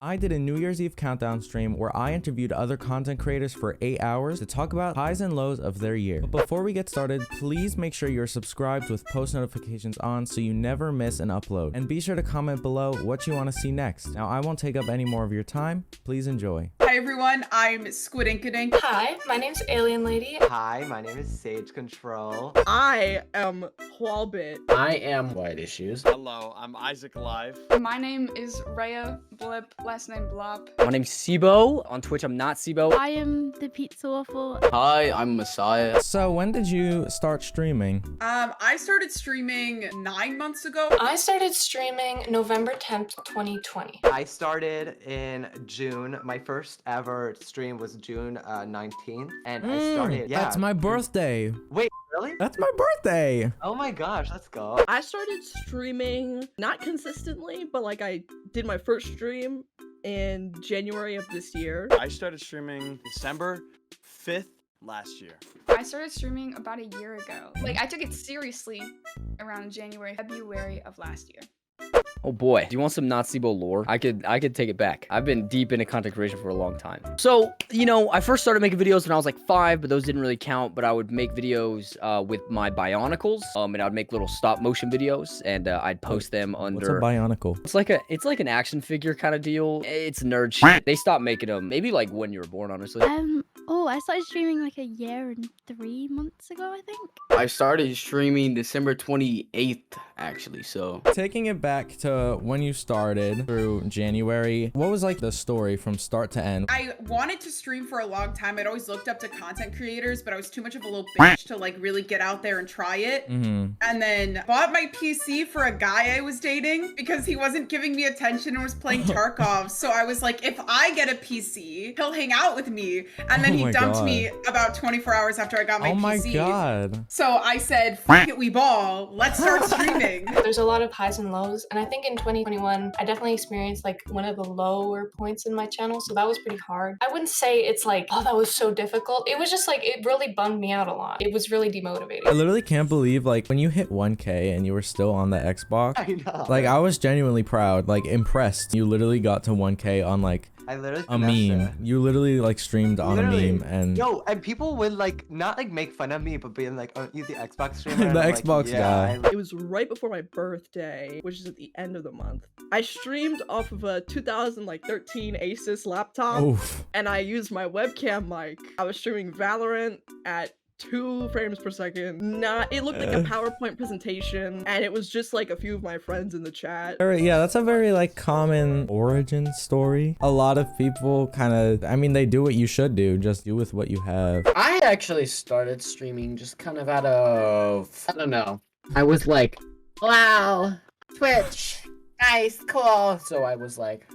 I did a New Year's Eve countdown stream where I interviewed other content creators for 8 hours to talk about highs and lows of their year. But before we get started, please make sure you're subscribed with post notifications on so you never miss an upload. And be sure to comment below what you want to see next. Now, I won't take up any more of your time. Please enjoy. Hi everyone, I'm Squidinkadink. Hi, my name's Alien Lady. Hi, my name is Sage Control. I am Hualbit. I am White Issues. Hello, I'm Isaac Live. My name is Raya Blip, last name Blop. My name's Sibo. On Twitch, I'm not Sibo. I am the Pizza Waffle. Hi, I'm Messiah. So when did you start streaming? I started streaming 9 months ago. I started streaming November 10th, 2020. I started in June. My first ever stream was June 19th. And I started, That's my birthday. Wait, really? That's my birthday. Oh my gosh, let's go. I started streaming, not consistently, but like I did my first stream in January of this year. I started streaming December 5th last year. I started streaming about a year ago. Like, I took it seriously around January, February of last year. Oh boy, do you want some not Sibo lore? I could take it back. I've been deep into content creation for a long time. So, you know, I first started making videos when I was like 5, but those didn't really count. But I would make videos with my Bionicles, and I'd make little stop motion videos, and I'd post them under. What's a Bionicle? It's like an action figure kind of deal. It's nerd shit. They stopped making them maybe like when you were born, honestly. Oh, I started streaming like a year and 3 months ago, I think. I started streaming December 28th, actually, so. Taking it back to when you started through January, what was like the story from start to end? I wanted to stream for a long time. I'd always looked up to content creators, but I was too much of a little bitch to like really get out there and try it. And then bought my PC for a guy I was dating because he wasn't giving me attention and was playing Tarkov. So I was like, if I get a PC, he'll hang out with me. And then he dumped me about 24 hours after I got my PC. Oh my god. So I said, fuck it, we ball. Let's start streaming. There's a lot of highs and lows, and I think in 2021, I definitely experienced like one of the lower points in my channel, so that was pretty hard. I wouldn't say it's like, oh, that was so difficult. It was just like, it really bummed me out a lot. It was really demotivating. I literally can't believe like when you hit 1K and you were still on the Xbox. I know. Like I was genuinely proud, like impressed. You literally got to 1K on like I literally a meme. You literally like streamed on a meme and Yo, and people would like not like make fun of me, but being like, "Oh, you the Xbox streamer?" The And I'm Xbox like, guy. yeah, It was right before my birthday, which is at the end of the month. I streamed off of a 2013 Asus laptop, oof. and I used my webcam mic. I was streaming Valorant at 2 frames per second. It looked like a PowerPoint presentation, and it was just like a few of my friends in the chat. Yeah, that's a very like common origin story. A lot of people kind of, I mean, they do what you should do, just do with what you have. I actually started streaming just kind of out of, I don't know. I was like, wow, Twitch, nice, cool. So I was like,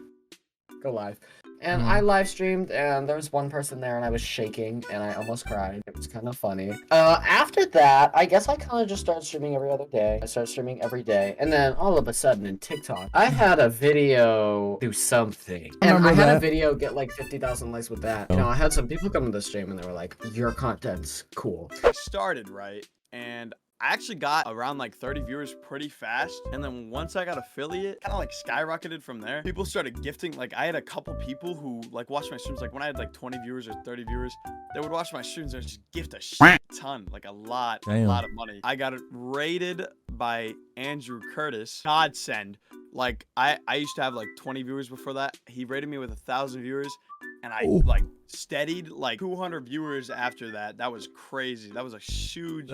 go live. And I live streamed, and there was one person there, and I was shaking, and I almost cried. It was kind of funny. After that, I guess I kind of just started streaming every other day. I started streaming every day, and then all of a sudden in TikTok, I had a video do something. And I had a video get like 50,000 likes with that. You know, I had some people come to the stream, and they were like, your content's cool. I started, right? And I actually got around like 30 viewers pretty fast, and then once I got affiliate, kind of like skyrocketed from there. People started gifting. Like I had a couple people who like watched my streams. Like when I had like 20 viewers or 30 viewers, they would watch my streams and just gift a shit ton, like a lot of money. I got it rated by Andrew Curtis. Godsend. Like I used to have like 20 viewers before that. He rated me with 1,000 viewers. And I like steadied like 200 viewers after that. That was crazy. That was a huge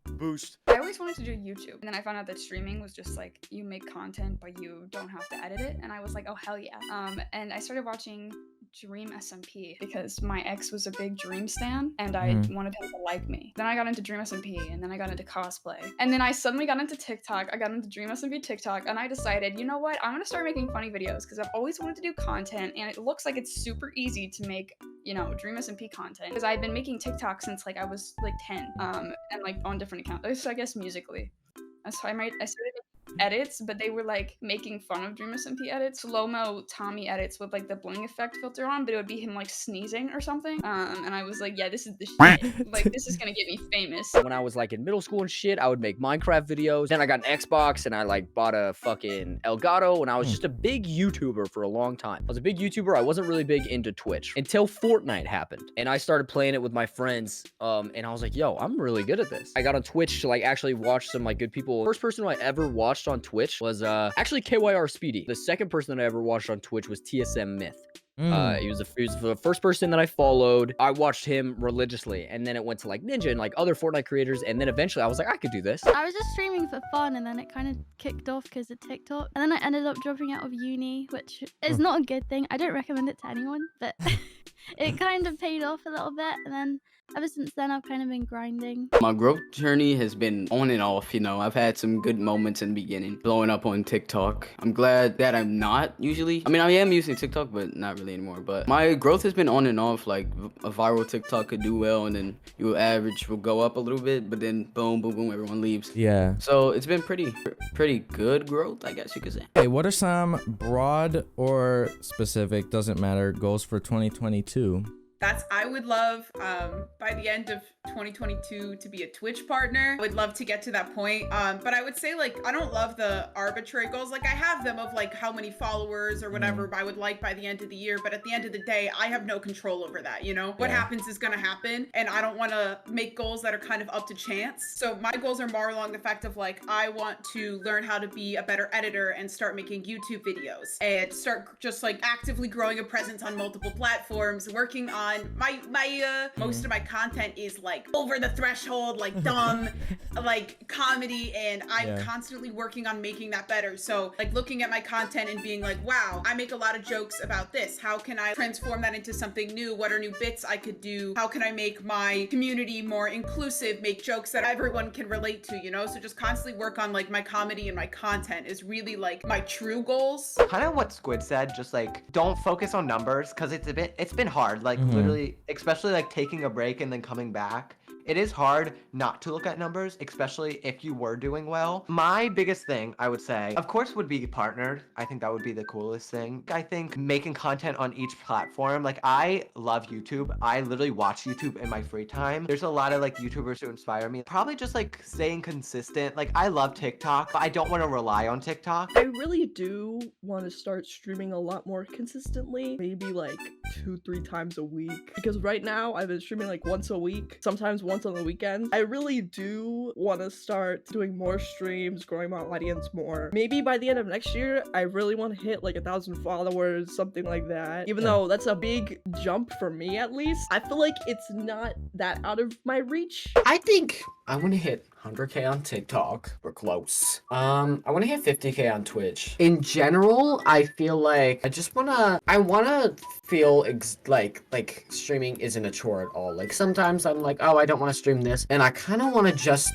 boost. I always wanted to do YouTube, and then I found out that streaming was just like, you make content, but you don't have to edit it. And I was like, oh, hell yeah. And I started watching Dream SMP because my ex was a big Dream stan, and I wanted him to like me. Then I got into Dream SMP, and then I got into cosplay. And then I suddenly got into TikTok. I got into Dream SMP TikTok, and I decided, you know what? I'm gonna start making funny videos because I've always wanted to do content, and it looks like it's super easy to make, you know, Dream SMP content. Because I've been making TikTok since like I was like 10, and like on different accounts. So I guess musically. So I started edits, but they were like making fun of Dream SMP edits, slow-mo Tommy edits with like the bling effect filter on, but it would be him like sneezing or something. And I was like, yeah, this is the shit. Like, this is gonna get me famous. When I was like in middle school and shit, I would make Minecraft videos. Then I got an Xbox and I like bought a fucking Elgato, and I was just a big YouTuber for a long time. I was a big YouTuber. I wasn't really big into Twitch until Fortnite happened, and I started playing it with my friends. And I was like, yo, I'm really good at this. I got on Twitch to like actually watch some like good people. First person who I ever watched on Twitch was actually KYR Speedy. The second person that I ever watched on Twitch was TSM Myth. He was the first person that I followed. I watched him religiously, and then it went to like Ninja and like other Fortnite creators, and then eventually I was like, I could do this. I was just streaming for fun, and then it kind of kicked off because of TikTok. And then I ended up dropping out of uni, which is not a good thing. I don't recommend it to anyone, but it kind of paid off a little bit. And then ever since then, I've kind of been grinding. My growth journey has been on and off, you know. I've had some good moments in the beginning, blowing up on TikTok. I'm glad that I'm not usually. I mean, I am using TikTok, but not really anymore. But my growth has been on and off. Like, a viral TikTok could do well, and then your average will go up a little bit, but then boom, boom, boom, everyone leaves. Yeah. So it's been pretty good growth, I guess you could say. Hey, what are some broad or specific, doesn't matter, goals for 2022? I would love by the end of 2022 to be a Twitch partner. I would love to get to that point. But I would say, like, I don't love the arbitrary goals. Like, I have them of like how many followers or whatever I would like by the end of the year. But at the end of the day, I have no control over that. You know, what happens is gonna happen, and I don't want to make goals that are kind of up to chance. So my goals are more along the fact of like, I want to learn how to be a better editor and start making YouTube videos and start just like actively growing a presence on multiple platforms, working on my most of my content is like over the threshold, like dumb, like comedy, and I'm constantly working on making that better. So like looking at my content and being like, wow, I make a lot of jokes about this. How can I transform that into something new? What are new bits I could do? How can I make my community more inclusive, make jokes that everyone can relate to, you know? So just constantly work on like my comedy and my content is really like my true goals. Kind of what Squid said, just like don't focus on numbers, because it's been hard, like literally, especially like taking a break and then coming back. It is hard not to look at numbers, especially if you were doing well. My biggest thing, I would say, of course, would be partnered. I think that would be the coolest thing. I think making content on each platform, like I love YouTube. I literally watch YouTube in my free time. There's a lot of like YouTubers who inspire me. Probably just like staying consistent. Like I love TikTok, but I don't want to rely on TikTok. I really do want to start streaming a lot more consistently, maybe like 2-3 times a week. Because right now I've been streaming like once a week, sometimes once on the weekends. I really do want to start doing more streams, growing my audience more. Maybe by the end of next year, I really want to hit like 1,000 followers, something like that. Even though that's a big jump for me, at least, I feel like it's not that out of my reach. I think I want to hit 100K on TikTok. We're close. I want to hit 50K on Twitch. In general, I feel like I want to feel like streaming isn't a chore at all. Like sometimes I'm like, oh, I don't want to stream this, and I kind of want to just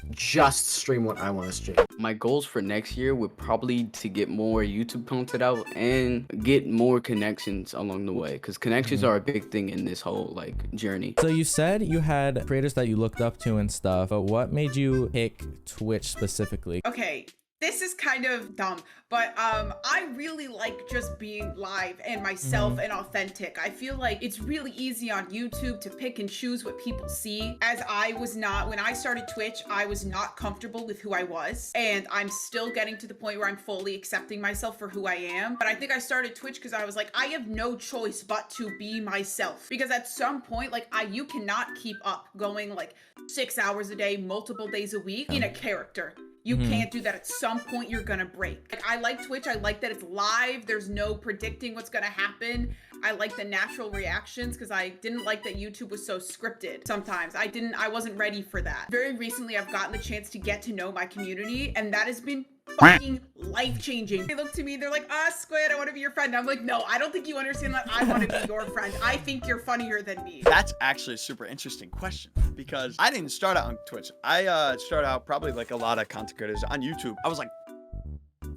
stream what I want to stream. My goals for next year would probably to get more YouTube content out and get more connections along the way, because connections are a big thing in this whole like journey. So you said you had creators that you looked up to and stuff, but what made you pick Twitch specifically? Okay, this is kind of dumb, but I really like just being live and myself and authentic. I feel like it's really easy on YouTube to pick and choose what people see, as I was not, when I started Twitch, I was not comfortable with who I was, and I'm still getting to the point where I'm fully accepting myself for who I am. But I think I started Twitch because I was like, I have no choice but to be myself, because at some point, like you cannot keep up going like 6 hours a day, multiple days a week in a character. You can't do that. At some point, you're gonna break. Like, I like Twitch. I like that it's live. There's no predicting what's gonna happen. I like the natural reactions, because I didn't like that YouTube was so scripted sometimes. I wasn't ready for that. Very recently, I've gotten the chance to get to know my community, and that has been fucking life-changing. They look to me, they're like, Squid, I want to be your friend. I'm like, no, I don't think you understand that. I want to be your friend. I think you're funnier than me. That's actually a super interesting question, because I didn't start out on Twitch. I started out probably like a lot of content creators on YouTube. I was like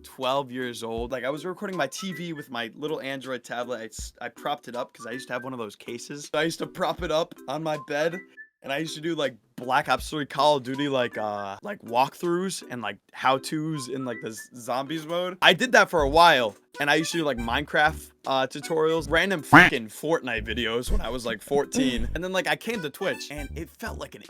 12 years old. Like I was recording my TV with my little Android tablet. I propped it up because I used to have one of those cases. I used to prop it up on my bed, and I used to do like Black Ops 3, Call of Duty, like walkthroughs and like how-tos in like the zombies mode. I did that for a while, and I used to do like Minecraft tutorials, random fucking Fortnite videos when I was like 14. And then like I came to Twitch, and it felt like an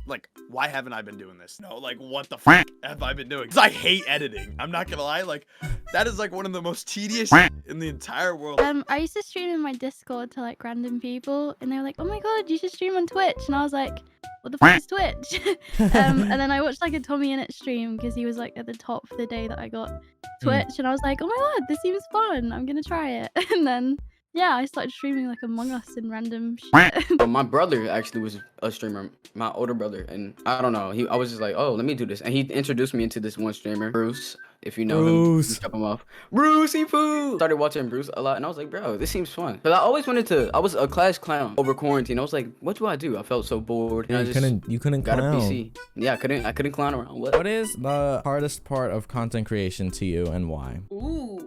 like, why haven't I been doing this? No, like what the fuck have I been doing? Because I hate editing. I'm not gonna lie, like that is like one of the most tedious in the entire world. I used to stream in my Discord to like random people, and they were like, "Oh my god, you should stream on Twitch," and I was like, "What the fuck is Twitch?" And then I watched like a Tommy Innit stream because he was like at the top for the day that I got Twitch, and I was like, "Oh my god, this seems fun. I'm gonna try it." And then yeah, I started streaming like Among Us and random shit. My brother actually was a streamer, my older brother, and I don't know. I was just like, oh, let me do this, and he introduced me into this one streamer, Bruce. If you know him, just cut him off. Brucey Poo! Started watching Bruce a lot, and I was like, bro, this seems fun. But I always wanted to. I was a class clown over quarantine. I was like, what do I do? I felt so bored. And You couldn't got clown. a PC. Yeah, I couldn't clown around. What is the hardest part of content creation to you, and why? Ooh.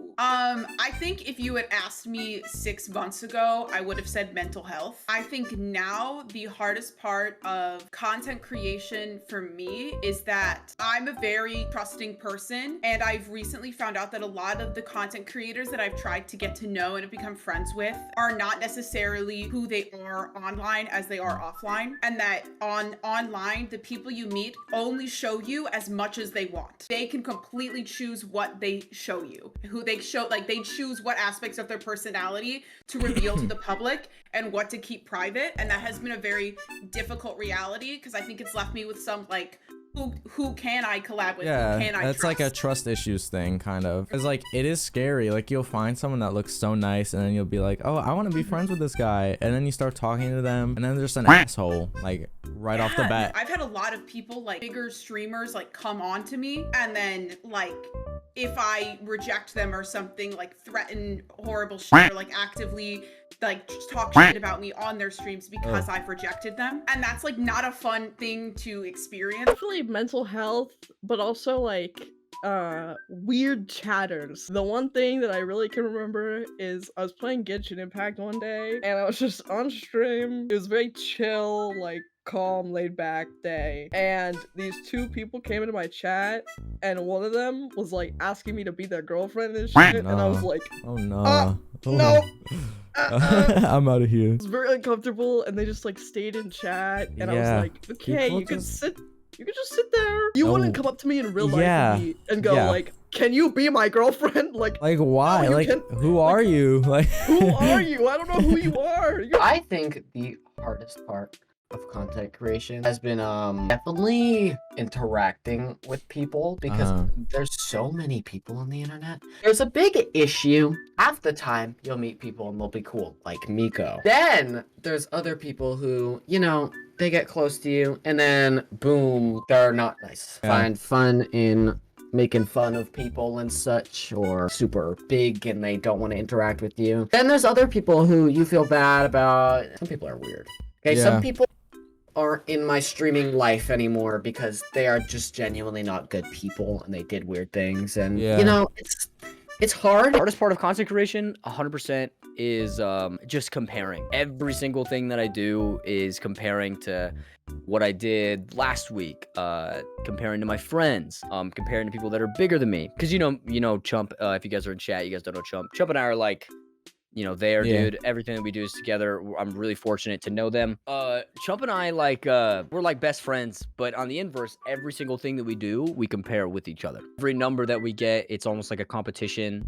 I think if you had asked me 6 months ago, I would have said mental health. I think now the hardest part of content creation for me is that I'm a very trusting person, and I've recently found out that a lot of the content creators that I've tried to get to know and have become friends with are not necessarily who they are online as they are offline, and that online, the people you meet only show you as much as they want. They can completely choose what they show you, who they show, like they choose what aspects of their personality to reveal to the public and what to keep private. And that has been a very difficult reality, because I think it's left me with some like, who can I collab with? Yeah, who can I that's trust? like a trust issues thing, kind of. It's like, it is scary. Like, you'll find someone that looks so nice, and then you'll be like, oh, I want to be friends with this guy. And then you start talking to them, and then they're just an asshole, like, right off the bat. I've had a lot of people, like bigger streamers, like come on to me, and then like, if I reject them or something, like threaten horrible shit, or like actively like talk shit about me on their streams because I've rejected them. And that's like not a fun thing to experience. Definitely mental health, but also like weird chatters. The one thing that I really can remember is I was playing Genshin Impact one day, and I was just on stream. It was very chill, like calm, laid back day, and these two people came into my chat, and one of them was like asking me to be their girlfriend and shit, and I was like, oh no. no. I'm out of here. It was very uncomfortable, and they just like stayed in chat, and I was like, okay, People you can just- sit. You could just sit there. You wouldn't come up to me in real life Yeah. with me and go Yeah. like, "Can you be my girlfriend?" Like why? you Like, can- who are you? Like, who are you? I don't know who you are. I think the hardest part of content creation has been definitely interacting with people, because there's so many people on the internet. There's a big issue. Half the time you'll meet people and they'll be cool, like Miko. Then there's other people who, you know, they get close to you and then boom, they're not nice. Yeah. Find fun in making fun of people and such, or super big and they don't want to interact with you. Then there's other people who you feel bad about. Some people are weird. Okay, Yeah. some people aren't in my streaming life anymore because they are just genuinely not good people and they did weird things, and Yeah. you know, it's hard. Hardest part of content creation, 100%, is just comparing. Every single thing that I do is comparing to what I did last week, comparing to my friends, comparing to people that are bigger than me. Because you know, Chump. If you guys are in chat, you guys don't know Chump. Chump and I are like, there, Yeah. dude. Everything that we do is together. I'm really fortunate to know them. Chump and I, like, we're like best friends, but on the inverse, every single thing that we do, we compare with each other. Every number that we get, it's almost like a competition,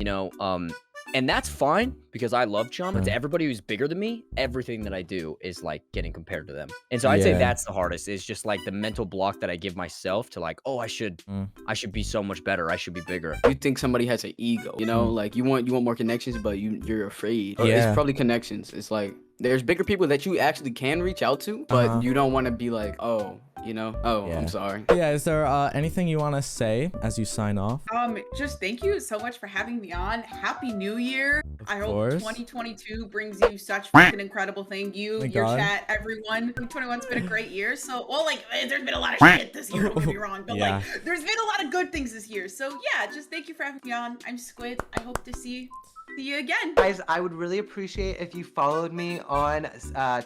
and that's fine because I love Chump. But to everybody who's bigger than me, everything that I do is like getting compared to them. And so I'd say Yeah. that's the hardest, is just like the mental block that I give myself to like, oh, I should be so much better. I should be bigger. You think somebody has an ego, like you want more connections, but you're afraid. Or Yeah. It's probably connections. It's like there's bigger people that you actually can reach out to, but you don't want to be like, oh, Yeah. I'm sorry. Yeah, is there anything you want to say as you sign off? Just thank you so much for having me on. Happy New Year. I hope course. 2022 brings you such fucking incredible thing. You, Thank your God. chat, everyone. 2021's been a great year. So, well, like, there's been a lot of shit this year, don't get me wrong, but Yeah. like, there's been a lot of good things this year. So yeah, just thank you for having me on. I'm Squid. I hope to see See you again. Guys, I would really appreciate if you followed me on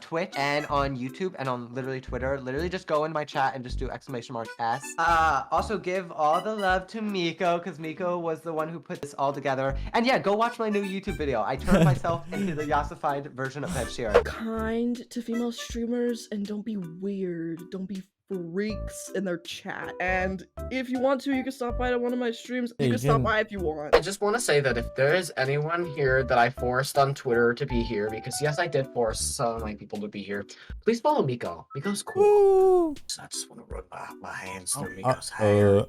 Twitch and on YouTube and on literally Twitter. Literally just go in my chat and just do !S. Also give all the love to Miko, because Miko was the one who put this all together. And yeah, go watch my new YouTube video. I turned myself into the Yassified version of Ed Sheeran. Kind to female streamers and don't be weird. Don't be freaks in their chat. And if you want to, you can stop by to one of my streams. You can stop by if you want. I just want to say that if there is anyone here that I forced on Twitter to be here, because yes, I did force some of my people to be here, please follow Miko. Miko's cool. So I just want to run my hands through Miko's hair.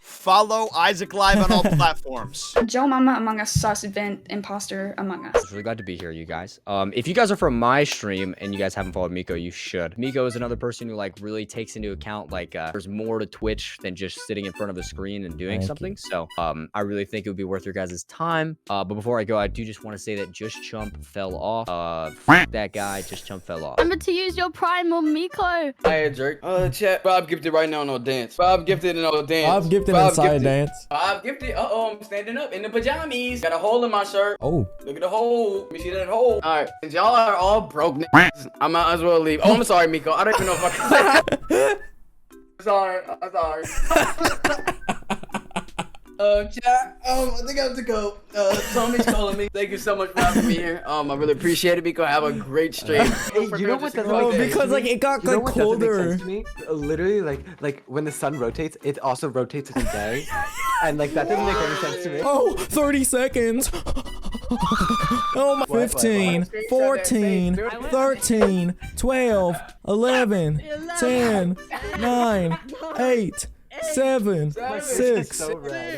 Follow Isaac Live on all platforms. Joe Mama Among Us, Sauce Event, Imposter Among Us. I was really glad to be here, you guys. If you guys are from my stream and you guys haven't followed Miko, you should. Miko is another person who like really takes into account like there's more to Twitch than just sitting in front of a screen and doing something. So I really think it would be worth your guys' time. But before I go, I do just want to say that Just Chump fell off. That guy, Just Chump fell off. Remember to use your primal Miko. Hey, jerk. Chat. Bob gifted right now, no dance. Bob gifted and no dance. Bob gifted inside dance. Bob gifted. I'm standing up in the pajamas. Got a hole in my shirt. Oh. Look at the hole. Let me see that hole. All right. Since y'all are all broke, I might as well leave. Oh, I'm sorry, Miko. I don't even know if I can. I'm sorry. Chat. I think I have to go. Tommy's calling me. Thank you so much for having me here. I really appreciate it, Miko. Have a great stream. Hey, you know what doesn't Oh, make sense because to like me? it got You know like what doesn't make colder. sense to me? Literally, like when the sun rotates, it also rotates in a day, and like that doesn't make any sense to me. Oh, 30 seconds. Oh my. 15, 14, 13, 12, 11, 10, 9, 8, 7, 6,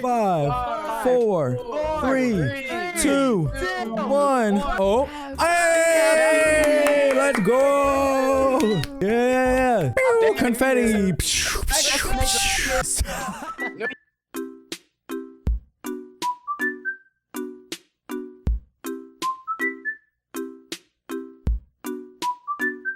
5, 4, 3, 2, 1. Oh, hey, let's go. Yeah. Confetti.